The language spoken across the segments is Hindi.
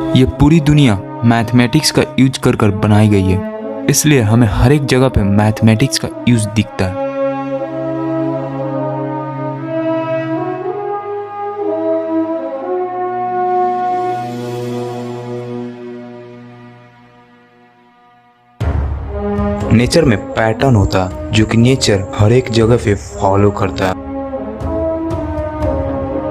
ये पूरी दुनिया मैथमेटिक्स का यूज कर कर बनाई गई है, इसलिए हमें हर एक जगह पे मैथमेटिक्स का यूज दिखता है। नेचर में पैटर्न होता है जो कि नेचर हर एक जगह पे फॉलो करता है,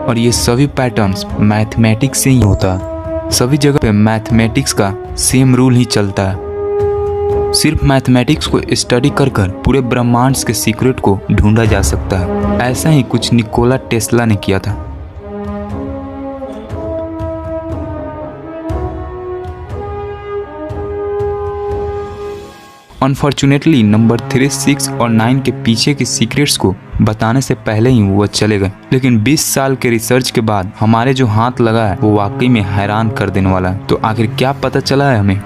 और ये सभी पैटर्न्स मैथमेटिक्स से ही होता है। सभी जगह पे मैथमेटिक्स का सेम रूल ही चलता है। सिर्फ मैथमेटिक्स को स्टडी कर कर पूरे ब्रह्मांड के सीक्रेट को ढूंढा जा सकता है। ऐसा ही कुछ निकोला टेस्ला ने किया था। अनफॉर्चुनेटली नंबर 3, 6 और 9 के पीछे के सीक्रेट्स को बताने से पहले ही वो चले गए। लेकिन 20 साल के रिसर्च के बाद हमारे जो हाथ लगा है वो वाकई में हैरान कर देने वाला है। तो आखिर क्या पता चला है हमें?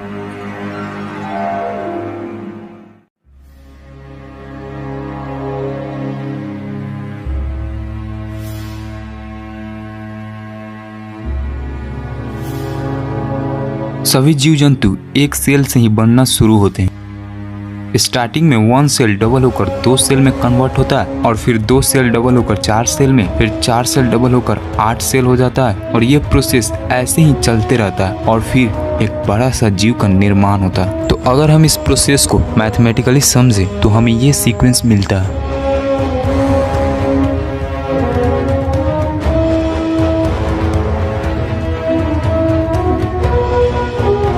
सभी जीव जंतु एक सेल से ही बनना शुरू होते हैं। स्टार्टिंग में 1 सेल डबल होकर 2 सेल में कन्वर्ट होता है, और फिर 2 सेल डबल होकर 4 सेल में, फिर 4 सेल डबल होकर 8 सेल हो जाता है, और ये प्रोसेस ऐसे ही चलते रहता है, और फिर एक बड़ा सा जीव का निर्माण होता है। तो अगर हम इस प्रोसेस को मैथमेटिकली समझे तो हमें ये सीक्वेंस मिलता है।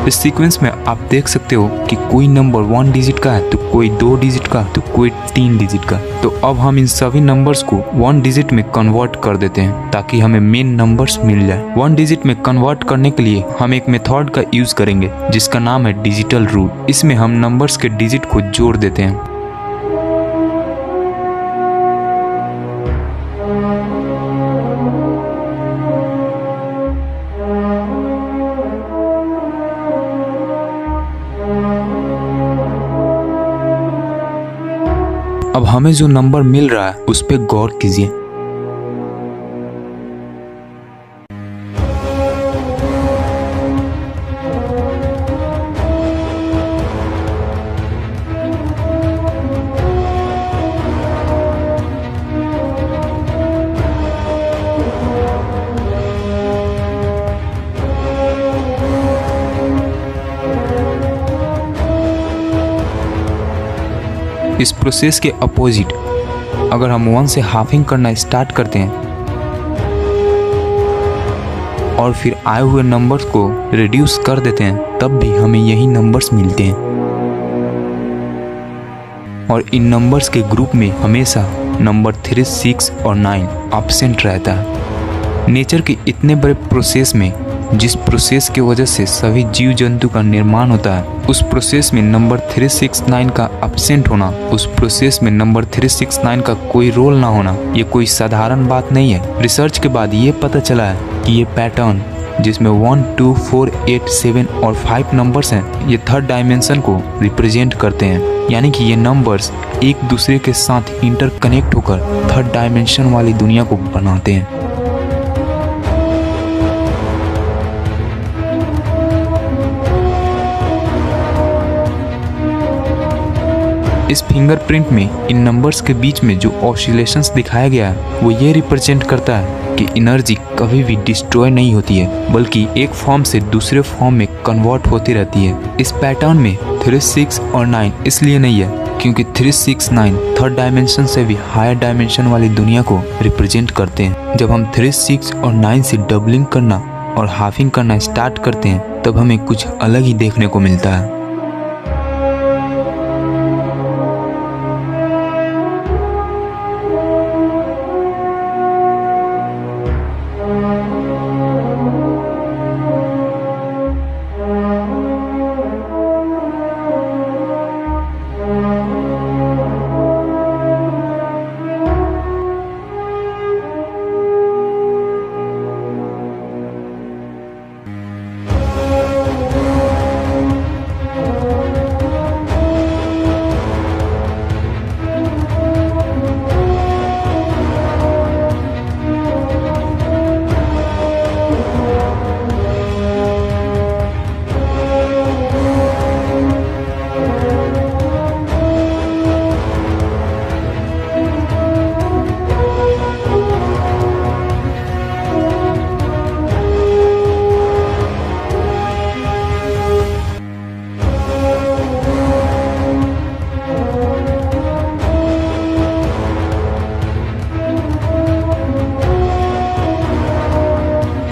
इस सीक्वेंस में आप देख सकते हो कि कोई नंबर 1 डिजिट का है, तो कोई 2 डिजिट का, तो कोई 3 डिजिट का। तो अब हम इन सभी नंबर्स को 1 डिजिट में कन्वर्ट कर देते हैं ताकि हमें मेन नंबर्स मिल जाए। 1 डिजिट में कन्वर्ट करने के लिए हम एक मेथड का यूज करेंगे जिसका नाम है डिजिटल रूट। इसमें हम नंबर्स के डिजिट को जोड़ देते हैं। अब हमें जो नंबर मिल रहा है उस पर गौर कीजिए। इस प्रोसेस के अपोजिट अगर हम 1 से हाफिंग करना स्टार्ट करते हैं और फिर आए हुए नंबर्स को रिड्यूस कर देते हैं, तब भी हमें यही नंबर्स मिलते हैं। और इन नंबर्स के ग्रुप में हमेशा नंबर 3, 6 और 9 एब्सेंट रहता है। नेचर के इतने बड़े प्रोसेस में जिस प्रोसेस की वजह से सभी जीव जंतु का निर्माण होता है, उस प्रोसेस में नंबर 3, 6, 9 का एब्सेंट होना, उस प्रोसेस में नंबर 3, 6, 9 का कोई रोल ना होना, ये कोई साधारण बात नहीं है। रिसर्च के बाद ये पता चला है कि ये पैटर्न जिसमें 1, 2, 4, 8, 7 और 5 नंबर्स हैं, ये थर्ड डायमेंशन को रिप्रेजेंट करते हैं। यानी कि ये नंबर्स एक दूसरे के साथ इंटरकनेक्ट होकर थर्ड डायमेंशन वाली दुनिया को बनाते हैं। इस फिंगरप्रिंट में इन नंबर्स के बीच में जो ऑसिलेशंस दिखाया गया है वो ये रिप्रेजेंट करता है कि एनर्जी कभी भी डिस्ट्रॉय नहीं होती है, बल्कि एक फॉर्म से दूसरे फॉर्म में कन्वर्ट होती रहती है। इस पैटर्न में 3, 6 और 9 इसलिए नहीं है क्योंकि 3, 6, 9 थर्ड डायमेंशन से भी हायर डायमेंशन वाली दुनिया को रिप्रेजेंट करते हैं। जब हम 3, 6 और 9 से डबलिंग करना और हाफिंग करना स्टार्ट करते हैं, तब हमें कुछ अलग ही देखने को मिलता है।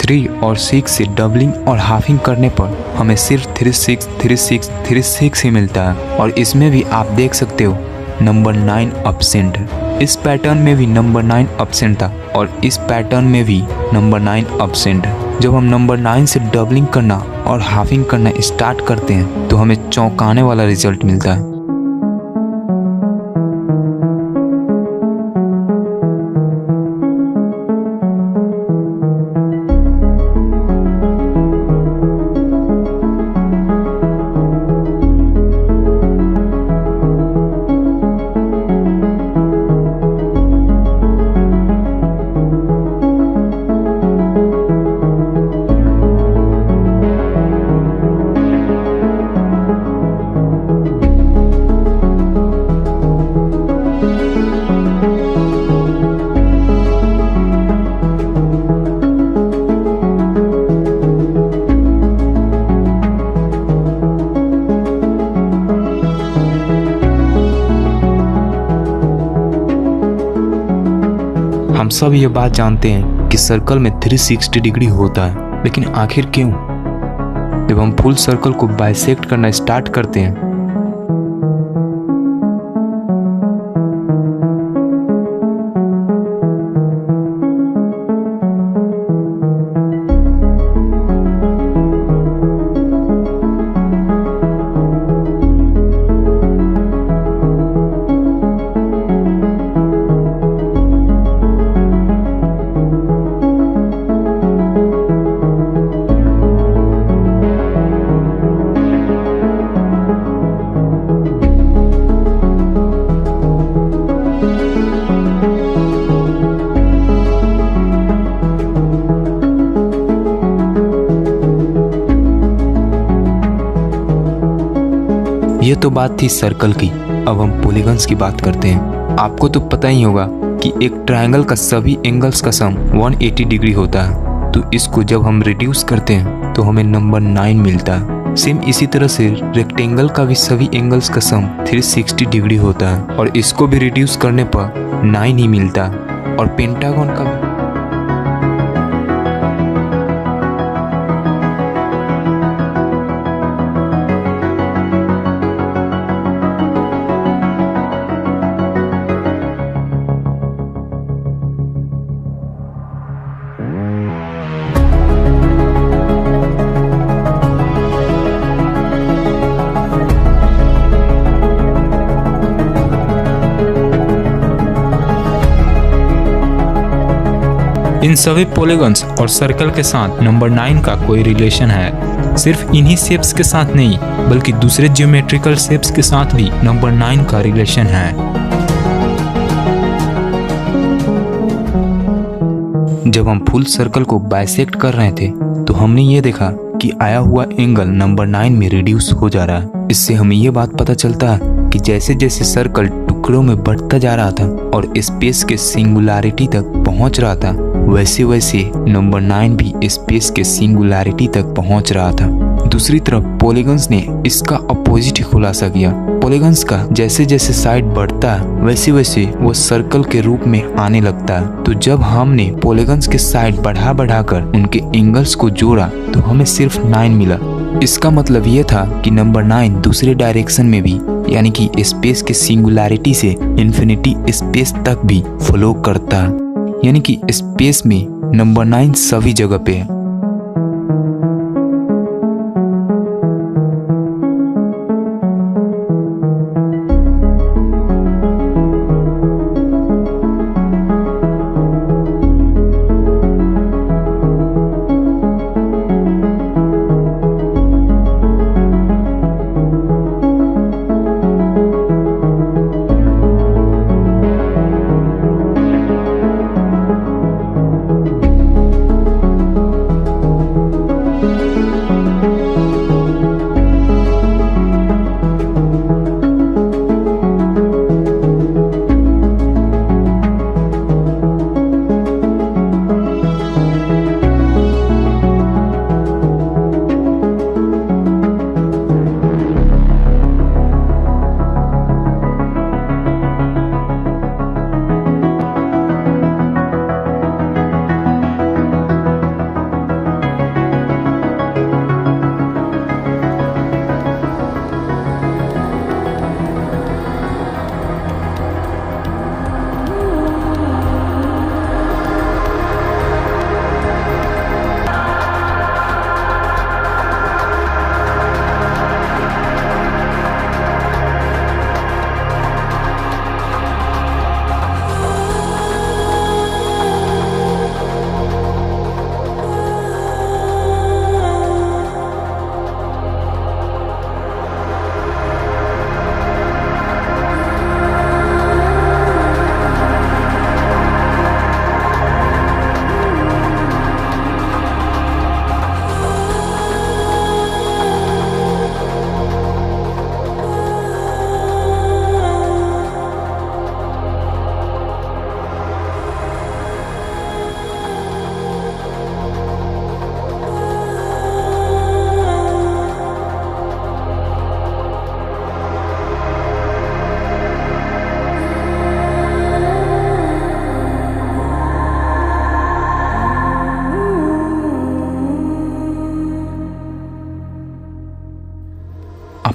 3 और 6 से डबलिंग और हाफिंग करने पर हमें सिर्फ 36 36 36 ही मिलता है। और इसमें भी आप देख सकते हो नंबर 9 एब्सेंट है। इस पैटर्न में भी नंबर 9 एब्सेंट था और इस पैटर्न में भी नंबर 9 एब्सेंट है। जब हम नंबर 9 से डबलिंग करना और हाफिंग करना स्टार्ट करते हैं तो हमें चौंकाने वाला रिजल्ट मिलता है। हम सब ये बात जानते हैं कि सर्कल में 360 डिग्री होता है, लेकिन आखिर क्यों? जब हम फुल सर्कल को बाइसेक्ट करना स्टार्ट करते हैं ये तो बात थी सर्कल की। अब हम पॉलीगन्स की बात करते हैं। आपको तो पता ही होगा कि एक ट्रायंगल का सभी एंगल्स का सम 180 डिग्री होता है। तो इसको जब हम रिड्यूस करते हैं तो हमें नंबर 9 मिलता है। सेम इसी तरह से रेक्टेंगल का भी सभी एंगल्स का सम 360 डिग्री होता है और इसको भी रिड्यूस करने पर 9 ही मिलता है। और पेंटागन का भी इन सभी पॉलीगन्स और सर्कल के साथ नंबर 9 का कोई रिलेशन है। सिर्फ इन्हीं शेप्स के साथ नहीं बल्कि दूसरे ज्योमेट्रिकल शेप्स के साथ भी नंबर 9 का रिलेशन है। जब हम फुल सर्कल को बाइसेक्ट कर रहे थे तो हमने ये देखा कि आया हुआ एंगल नंबर 9 में रिड्यूस हो जा रहा है। इससे हमें ये बात पता चलता है कि जैसे जैसे सर्कल टुकड़ों में बढ़ता जा रहा था और स्पेस के सिंगुलैरिटी तक पहुंच रहा था, वैसे वैसे नंबर 9 भी स्पेस के सिंगुलैरिटी तक पहुंच रहा था। दूसरी तरफ पॉलीगन्स ने इसका अपोजिट ही खुलासा किया। पॉलीगन्स का जैसे जैसे साइड बढ़ता है वैसे वैसे वो सर्कल के रूप में आने लगता है। तो जब हमने पॉलीगन्स के साइड बढ़ा बढ़ाकर उनके एंगल्स को जोड़ा तो हमें सिर्फ 9 मिला। इसका मतलब ये था कि नंबर 9 दूसरे डायरेक्शन में भी, यानी कि स्पेस के सिंगुलैरिटी से इन्फिनिटी स्पेस तक भी फ्लो करता है, यानी कि स्पेस में नंबर 9 सभी जगह पे है।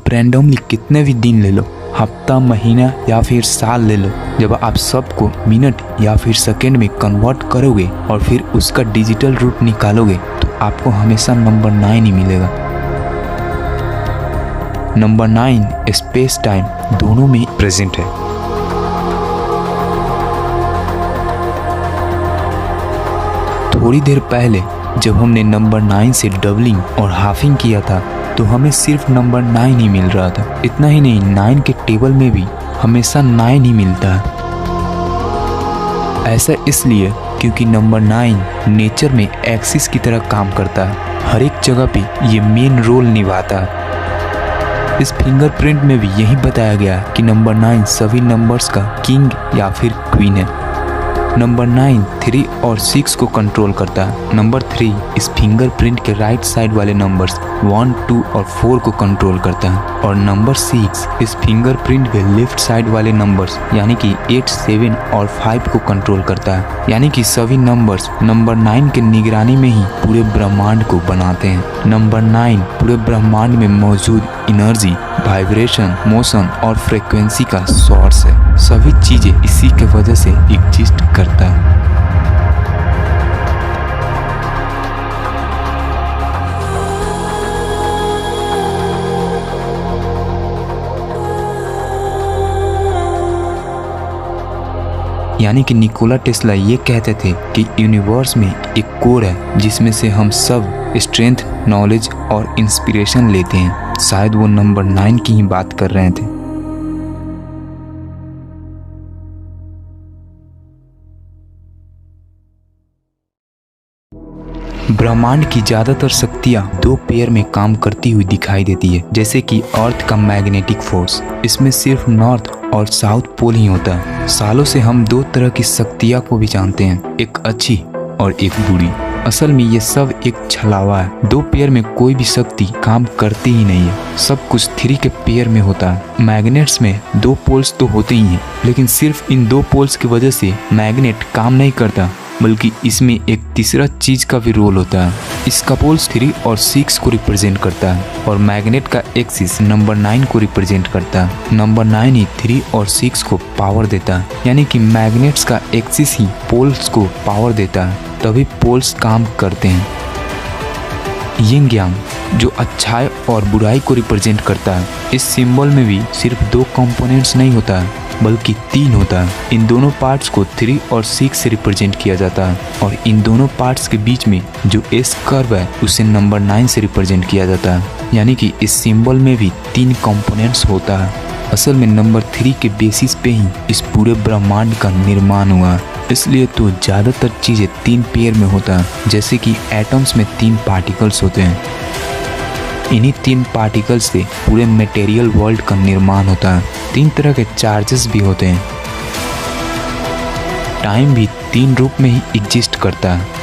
आप रैंडमली कितने भी दिन ले लो, हफ्ता, महीना या फिर साल ले लो, जब आप सबको मिनट या फिर सेकेंड में कन्वर्ट करोगे और फिर उसका डिजिटल रूट निकालोगे तो आपको हमेशा नंबर 9 ही मिलेगा। नंबर 9 स्पेस टाइम दोनों में प्रेजेंट है। थोड़ी देर पहले जब हमने नंबर 9 से डबलिंग और हाफिंग किया था तो हमें सिर्फ नंबर 9 ही मिल रहा था। इतना ही नहीं, 9 के टेबल में भी हमेशा 9 ही मिलता है। ऐसा इसलिए क्योंकि नंबर 9 नेचर में एक्सिस की तरह काम करता है, हर एक जगह पे ये मेन रोल निभाता है। इस फिंगरप्रिंट में भी यही बताया गया कि नंबर 9 सभी नंबर्स का किंग या फिर क्वीन है। नंबर 9 3 और 6 को कंट्रोल करता है। नंबर 3 इस फिंगरप्रिंट के राइट साइड वाले नंबर्स 1, 2 और 4 को कंट्रोल करता है और नंबर 6 इस फिंगरप्रिंट के लेफ्ट साइड वाले नंबर्स यानी कि 8, 7 और 5 को कंट्रोल करता है। यानी कि सभी नंबर्स नंबर 9 के निगरानी में ही पूरे ब्रह्मांड को बनाते हैं। नंबर 9 पूरे ब्रह्मांड में मौजूद एनर्जी, वाइब्रेशन, मोशन और फ्रीक्वेंसी का सोर्स है। सभी चीजें इसी के वजह से एग्जिस्ट करता है। यानी कि निकोला टेस्ला ये कहते थे कि यूनिवर्स में एक कोर है जिसमें से हम सब स्ट्रेंथ, नॉलेज और इंस्पिरेशन लेते हैं। शायद वो नंबर 9 की ही बात कर रहे थे। ब्रह्मांड की ज्यादातर शक्तियां 2 पेयर में काम करती हुई दिखाई देती है, जैसे कि अर्थ का मैग्नेटिक फोर्स। इसमें सिर्फ नॉर्थ और साउथ पोल ही होता है। सालों से हम 2 तरह की शक्तियां को भी जानते हैं, एक अच्छी और एक बुरी। असल में ये सब एक छलावा है। 2 पेयर में कोई भी शक्ति काम करती ही नहीं है, सब कुछ 3 के पेयर में होता है। मैग्नेट्स में 2 पोल्स तो होते ही हैं, लेकिन सिर्फ इन 2 पोल्स की वजह से मैग्नेट काम नहीं करता, बल्कि इसमें एक तीसरा चीज का भी रोल होता है। इसका पोल्स 3 और 6 को रिप्रेजेंट करता है और मैग्नेट का एक्सिस नंबर 9 को रिप्रेजेंट करता है। नंबर 9 ही 3 और 6 को पावर देता है, यानी कि मैग्नेट्स का एक्सिस ही पोल्स को पावर देता है, तभी पोल्स काम करते हैं। यिंग यांग जो अच्छाई और बुराई को रिप्रेजेंट करता है। इस सिंबल में भी सिर्फ 2 कंपोनेंट्स नहीं होता है, बल्कि 3 होता है। इन दोनों पार्ट्स को 3 और 6 से रिप्रेजेंट किया जाता है और इन दोनों पार्ट्स के बीच में जो एस कर्व है उसे नंबर 9 से रिप्रेजेंट किया जाता है। यानी कि इस सिंबल में भी 3 कंपोनेंट्स होता है। असल में नंबर 3 के बेसिस पे ही इस पूरे ब्रह्मांड का निर्माण हुआ है। इसलिए तो ज़्यादातर चीज़ें 3 पेयर में होता है, जैसे कि एटम्स में 3 पार्टिकल्स होते हैं। इन्हीं 3 पार्टिकल्स से पूरे मटेरियल वर्ल्ड का निर्माण होता है। 3 तरह के चार्जेस भी होते हैं। टाइम भी 3 रूप में ही एग्जिस्ट करता है।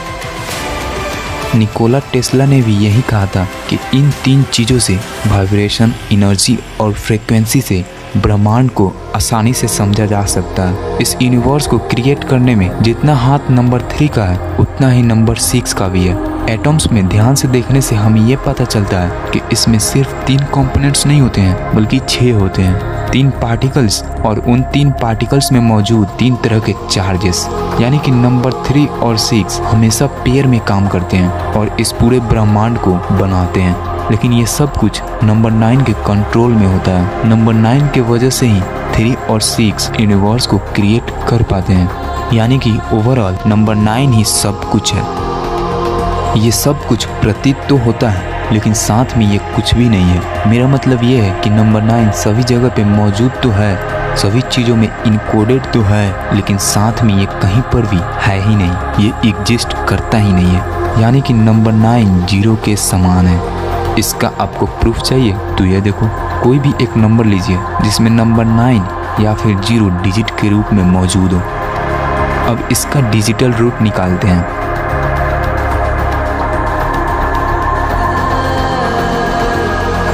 निकोला टेस्ला ने भी यही कहा था कि इन 3 चीज़ों से वाइब्रेशन, एनर्जी और फ्रीक्वेंसी से ब्रह्मांड को आसानी से समझा जा सकता है। इस यूनिवर्स को क्रिएट करने में जितना हाथ नंबर 3 का है उतना ही नंबर 6 का भी है। एटम्स में ध्यान से देखने से हमें ये पता चलता है कि इसमें सिर्फ 3 कंपोनेंट्स नहीं होते हैं, बल्कि 6 होते हैं। 3 पार्टिकल्स और उन 3 पार्टिकल्स में मौजूद 3 तरह के चार्जेस, यानी कि नंबर 3 और 6 हमेशा पेयर में काम करते हैं और इस पूरे ब्रह्मांड को बनाते हैं। लेकिन ये सब कुछ नंबर 9 के कंट्रोल में होता है। नंबर 9 के वजह से ही 3 और 6 यूनिवर्स को क्रिएट कर पाते हैं। यानी कि ओवरऑल नंबर 9 ही सब कुछ है। ये सब कुछ प्रतीत तो होता है, लेकिन साथ में ये कुछ भी नहीं है। मेरा मतलब ये है कि नंबर 9 सभी जगह पे मौजूद तो है, सभी चीज़ों में इनकोडेड तो है, लेकिन साथ में ये कहीं पर भी है ही नहीं, ये एग्जिस्ट करता ही नहीं है। यानी कि नंबर 9 0 के समान है। इसका आपको प्रूफ चाहिए तो ये देखो, कोई भी एक नंबर लीजिए जिसमें नंबर 9 या फिर 0 डिजिट के रूप में मौजूद हो। अब इसका डिजिटल रूट निकालते हैं।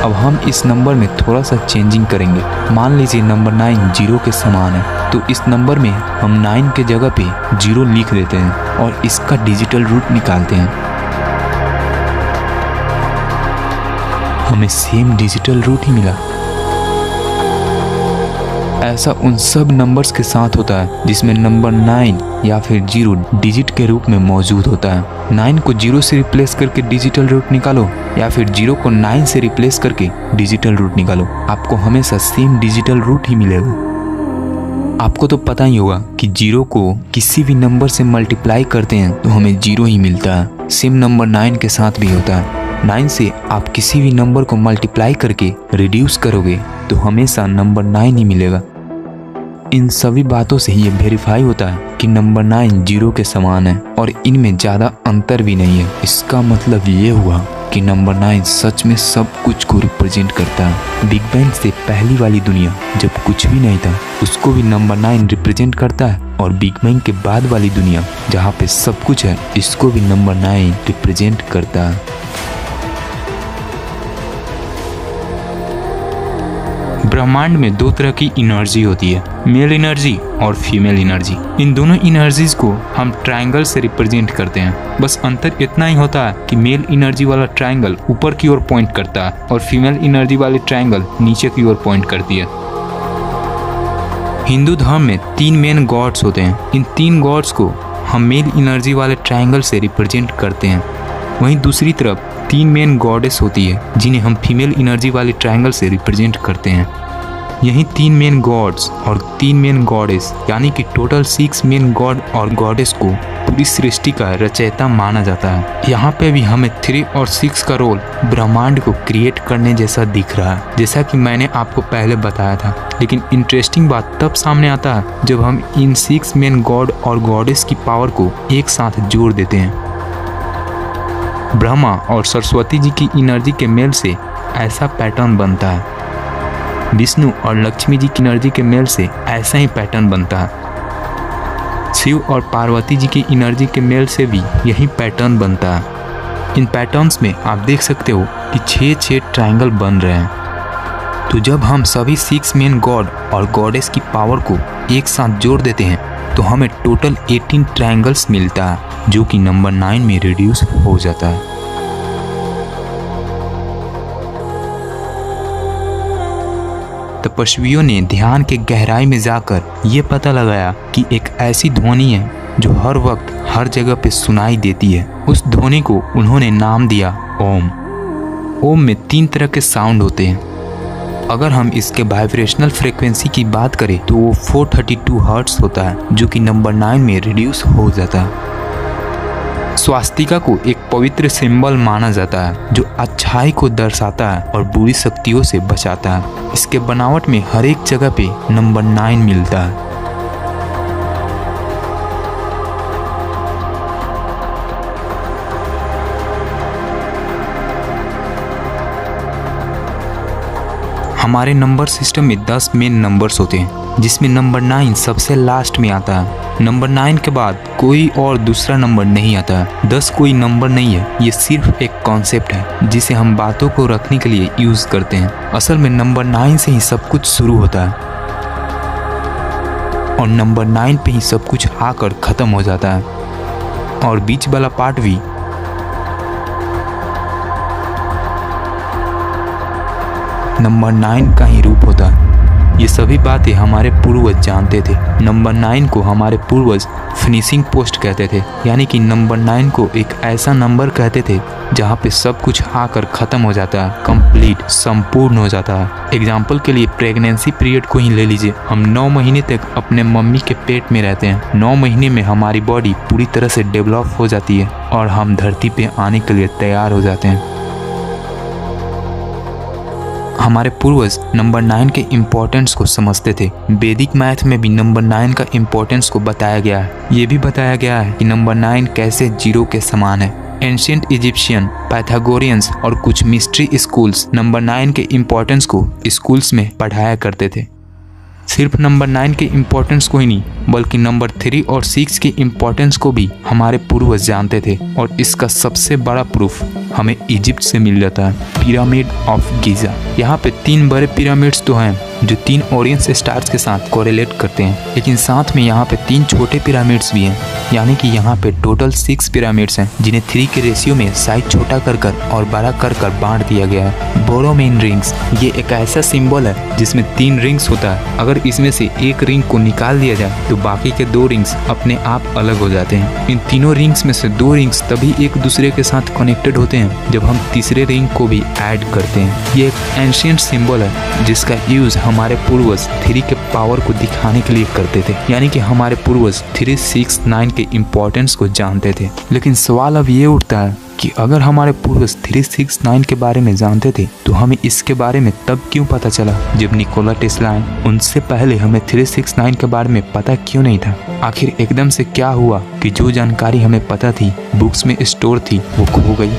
अब हम इस नंबर में थोड़ा सा चेंजिंग करेंगे। मान लीजिए नंबर 9 0 के समान है, तो इस नंबर में हम 9 के जगह पे 0 लिख देते हैं और इसका डिजिटल रूट निकालते हैं। हमें सेम डिजिटल रूट ही मिला। ऐसा उन सब नंबर्स के साथ होता है जिसमें नंबर 9 या फिर 0 डिजिट के रूप में मौजूद होता है। 9 को 0 से रिप्लेस करके डिजिटल रूट निकालो या फिर 0 को 9 से रिप्लेस करके डिजिटल रूट निकालो, आपको हमेशा सेम डिजिटल रूट ही मिलेगा। आपको तो पता ही होगा कि 0 को किसी भी नंबर से मल्टीप्लाई करते हैं तो हमें 0 ही मिलता है। सेम नंबर 9 के साथ भी होता है। 9 से आप किसी भी नंबर को मल्टीप्लाई करके रिड्यूस करोगे तो हमेशा नंबर 9 ही मिलेगा। इन सभी बातों से ये वेरीफाई होता है कि नंबर 9 0 के समान है और इनमें ज़्यादा अंतर भी नहीं है। इसका मतलब ये हुआ कि नंबर 9 सच में सब कुछ को रिप्रेजेंट करता है। बिग बैंग से पहली वाली दुनिया जब कुछ भी नहीं था उसको भी नंबर 9 रिप्रेजेंट करता है, और बिग बैंग के बाद वाली दुनिया जहाँ पे सब कुछ है इसको भी नंबर 9 रिप्रेजेंट करता है। ब्रह्मांड में दो तरह की एनर्जी होती है, मेल एनर्जी और फीमेल एनर्जी। इन दोनों एनर्जीज को हम ट्रायंगल से रिप्रेजेंट करते हैं। बस अंतर इतना ही होता है कि मेल एनर्जी वाला ट्रायंगल ऊपर की ओर पॉइंट करता है और फीमेल एनर्जी वाली ट्रायंगल नीचे की ओर पॉइंट करती है। हिंदू धर्म में 3 मेन गॉड्स होते हैं। इन 3 गॉड्स को हम मेल एनर्जी वाले ट्रायंगल से रिप्रेजेंट करते हैं। वहीं दूसरी तरफ 3 मेन गॉडेस होती है जिन्हें हम फीमेल एनर्जी वाले ट्रायंगल से रिप्रेजेंट करते हैं। यही 3 मेन गॉड्स और 3 मेन गॉडेस यानी कि टोटल 6 मेन गॉड और गॉडेस को पूरी सृष्टि का रचयिता माना जाता है। यहाँ पे भी हमें 3 और 6 का रोल ब्रह्मांड को क्रिएट करने जैसा दिख रहा है, जैसा कि मैंने आपको पहले बताया था। लेकिन इंटरेस्टिंग बात तब सामने आता है जब हम इन 6 मेन गॉड और गॉडेस की पावर को एक साथ जोड़ देते हैं। ब्रह्मा और सरस्वती जी की एनर्जी के मेल से ऐसा पैटर्न बनता है। विष्णु और लक्ष्मी जी की एनर्जी के मेल से ऐसा ही पैटर्न बनता है। शिव और पार्वती जी की एनर्जी के मेल से भी यही पैटर्न बनता है। इन पैटर्न्स में आप देख सकते हो कि 6 ट्रायंगल बन रहे हैं। तो जब हम सभी 6 मेन गॉड और गॉडेस की पावर को एक साथ जोड़ देते हैं तो हमें टोटल 18 ट्रायंगल्स मिलता है, जो कि नंबर 9 में रिड्यूस हो जाता है। तपस्वियों ने ध्यान के गहराई में जाकर ये पता लगाया कि एक ऐसी ध्वनि है जो हर वक्त हर जगह पे सुनाई देती है। उस ध्वनि को उन्होंने नाम दिया ओम। ओम में 3 तरह के साउंड होते हैं। अगर हम इसके वाइब्रेशनल फ्रीक्वेंसी की बात करें तो वो 432 हर्ट्ज होता है, जो कि नंबर 9 में रिड्यूस हो जाता है। स्वास्तिका को एक पवित्र सिंबल माना जाता है जो अच्छाई को दर्शाता है और बुरी शक्तियों से बचाता है। इसके बनावट में हर एक जगह पे नंबर 9 मिलता है। हमारे नंबर सिस्टम में 10 मेन नंबर्स होते हैं, जिसमें नंबर 9 सबसे लास्ट में आता है। नंबर 9 के बाद कोई और दूसरा नंबर नहीं आता है। 10 कोई नंबर नहीं है, ये सिर्फ एक कॉन्सेप्ट है जिसे हम बातों को रखने के लिए यूज करते हैं। असल में नंबर 9 से ही सब कुछ शुरू होता है और नंबर 9 पे ही सब कुछ आकर खत्म हो जाता है, और बीच वाला पार्ट भी नंबर 9 का ही रूप होता है। ये सभी बातें हमारे पूर्वज जानते थे। नंबर 9 को हमारे पूर्वज फिनिशिंग पोस्ट कहते थे, यानी कि नंबर 9 को एक ऐसा नंबर कहते थे जहाँ पे सब कुछ आकर ख़त्म हो जाता है, कंप्लीट संपूर्ण हो जाता है। एग्जाम्पल के लिए प्रेगनेंसी पीरियड को ही ले लीजिए। हम 9 महीने तक अपने मम्मी के पेट में रहते हैं। 9 महीने में हमारी बॉडी पूरी तरह से डेवलप हो जाती है और हम धरती पे आने के लिए तैयार हो जाते हैं। हमारे पूर्वज नंबर 9 के इम्पोर्टेंस को समझते थे। वैदिक मैथ में भी नंबर 9 का इम्पोर्टेंस को बताया गया है। ये भी बताया गया है कि नंबर 9 कैसे 0 के समान है। एंशिएंट इजिप्शियन, पाइथागोरियंस और कुछ मिस्ट्री स्कूल्स नंबर 9 के इम्पोर्टेंस को स्कूल्स में पढ़ाया करते थे। सिर्फ नंबर 9 के इम्पोर्टेंस को ही नहीं, बल्कि नंबर 3 और 6 के इम्पोर्टेंस को भी हमारे पूर्वज जानते थे, और इसका सबसे बड़ा प्रूफ हमें इजिप्ट से मिल जाता है, पिरामिड ऑफ गीजा। यहाँ पे 3 बड़े पिरामिड्स तो हैं, जो 3 ओरियंस स्टार्स के साथ कोरिलेट करते हैं। लेकिन साथ में यहाँ पे 3 छोटे पिरामिड्स भी हैं, यानी कि यहाँ पे टोटल 6 पिरामिड्स हैं, जिन्हें 3 के रेशियो में साइज छोटा कर कर और बड़ा कर कर बांट दिया गया है। बोरोमेन रिंग्स ये एक ऐसा सिंबल है जिसमें 3 रिंग्स होता है। अगर इसमें से एक रिंग को निकाल दिया जाए तो बाकी के 2 रिंग्स अपने आप अलग हो जाते हैं। इन तीनों रिंग्स में से 2 रिंग्स तभी एक दूसरे के साथ कनेक्टेड होते हैं जब हम तीसरे रिंग को भी ऐड करते हैं। ये एक एंशिएंट सिंबल है जिसका यूज हमारे पूर्वज 3 के पावर को दिखाने के लिए करते थे, यानी कि हमारे पूर्वज 3, 6, 9 के इम्पोर्टेंस को जानते थे। लेकिन सवाल अब ये उठता है कि अगर हमारे पूर्वज 3, 6, 9 के बारे में जानते थे तो हमें इसके बारे में तब क्यों पता चला जब निकोला टेस्ला आए? उनसे पहले हमें 3, 6, 9 के बारे में पता क्यों नहीं था? आखिर एकदम से क्या हुआ कि जो जानकारी हमें पता थी, बुक्स में स्टोर थी, वो खो गई?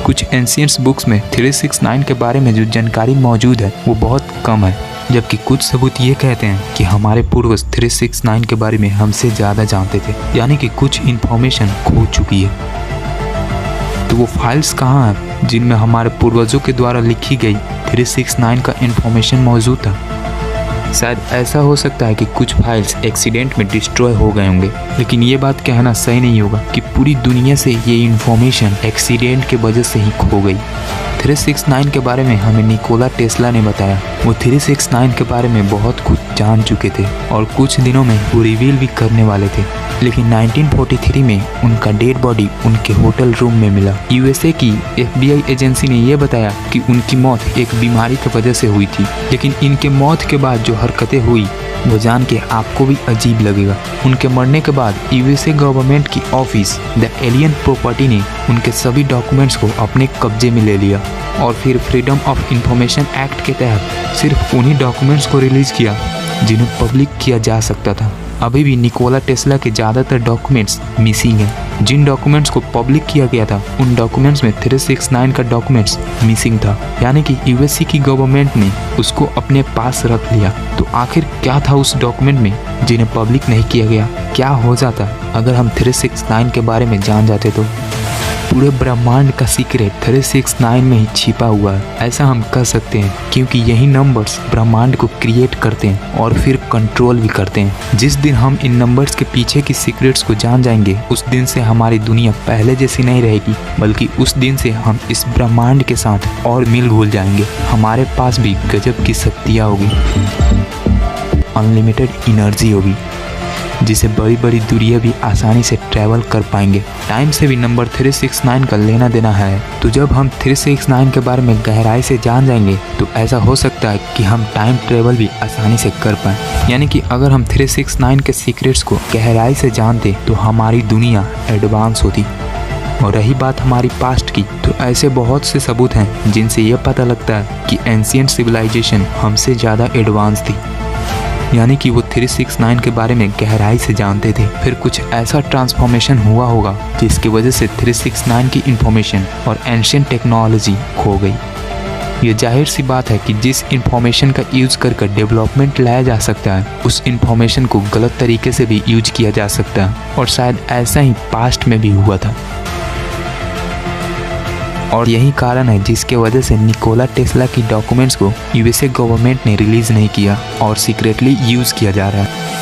कुछ एंशिएंट्स बुक्स में 3, 6, 9 के बारे में जो जानकारी मौजूद है वो बहुत कम है, जबकि कुछ सबूत ये कहते हैं कि हमारे पूर्वज 3, 6, 9 के बारे में हमसे ज़्यादा जानते थे, यानी कि कुछ इन्फॉर्मेशन खो चुकी है। तो वो फाइल्स कहाँ हैं जिनमें हमारे पूर्वजों के द्वारा लिखी गई 3, 6, 9 का इन्फॉर्मेशन मौजूद था? शायद ऐसा हो सकता है कि कुछ फाइल्स एक्सीडेंट में डिस्ट्रॉय हो गए होंगे, लेकिन ये बात कहना सही नहीं होगा कि पूरी दुनिया से ये इन्फॉर्मेशन एक्सीडेंट के वजह से ही खो गई। 3, 6, 9 के बारे में हमें निकोला टेस्ला ने बताया। वो 3, 6, 9 के बारे में बहुत कुछ जान चुके थे और कुछ दिनों में वो रिवील भी करने वाले थे, लेकिन 1943 में उनका डेड बॉडी उनके होटल रूम में मिला। यूएसए की FBI एजेंसी ने यह बताया कि उनकी मौत एक बीमारी की वजह से हुई थी, लेकिन इनके मौत के बाद जो हरकतें हुई वो जान के आपको भी अजीब लगेगा। उनके मरने के बाद यूएसए गवर्नमेंट की ऑफिस द एलियन प्रॉपर्टी ने उनके सभी डॉक्यूमेंट्स को अपने कब्जे में ले लिया और फिर फ्रीडम ऑफ इंफॉर्मेशन एक्ट के तहत सिर्फ उन्हीं डॉक्यूमेंट्स को रिलीज किया जिन्हें पब्लिक किया जा सकता था। अभी भी निकोला टेस्ला के ज़्यादातर डॉक्यूमेंट्स मिसिंग हैं। जिन डॉक्यूमेंट्स को पब्लिक किया गया था उन डॉक्यूमेंट्स में 3, 6, 9 का डॉक्यूमेंट्स मिसिंग था, यानी कि यूएसए की गवर्नमेंट ने उसको अपने पास रख लिया। तो आखिर क्या था उस डॉक्यूमेंट में जिन्हें पब्लिक नहीं किया गया? क्या हो जाता अगर हम 3, 6, 9 के बारे में जान जाते तो? पूरे ब्रह्मांड का सीक्रेट 3, 6, 9 में ही छिपा हुआ है, ऐसा हम कह सकते हैं, क्योंकि यही नंबर्स ब्रह्मांड को क्रिएट करते हैं और फिर कंट्रोल भी करते हैं। जिस दिन हम इन नंबर्स के पीछे की सीक्रेट्स को जान जाएंगे, उस दिन से हमारी दुनिया पहले जैसी नहीं रहेगी, बल्कि उस दिन से हम इस ब्रह्मांड के साथ और मिल घुल जाएंगे। हमारे पास भी गजब की शक्तियाँ होगी, अनलिमिटेड एनर्जी होगी, जिसे बड़ी बड़ी दूरियां भी आसानी से ट्रैवल कर पाएंगे। टाइम से भी नंबर 3, 6, 9 का लेना देना है। तो जब हम 3, 6, 9 के बारे में गहराई से जान जाएंगे तो ऐसा हो सकता है कि हम टाइम ट्रेवल भी आसानी से कर पाएं। यानी कि अगर हम 3, 6, 9 के सीक्रेट्स को गहराई से जानते तो हमारी दुनिया एडवांस होती। और रही बात हमारी पास्ट की, तो ऐसे बहुत से सबूत हैं जिनसे यह पता लगता है कि एंशिएंट सिविलाइजेशन हमसे ज़्यादा एडवांस थी, यानी कि वो 3, 6, 9 के बारे में गहराई से जानते थे। फिर कुछ ऐसा ट्रांसफॉर्मेशन हुआ होगा जिसकी वजह से 3, 6, 9 की इंफॉर्मेशन और एंशिएंट टेक्नोलॉजी खो गई। ये जाहिर सी बात है कि जिस इंफॉर्मेशन का यूज कर डेवलपमेंट लाया जा सकता है, उस इंफॉर्मेशन को गलत तरीके से भी यूज किया जा सकता है, और शायद ऐसा ही पास्ट में भी हुआ था। और यही कारण है जिसके वजह से निकोला टेस्ला की डॉक्यूमेंट्स को यूएसए गवर्नमेंट ने रिलीज नहीं किया और सीक्रेटली यूज किया जा रहा है।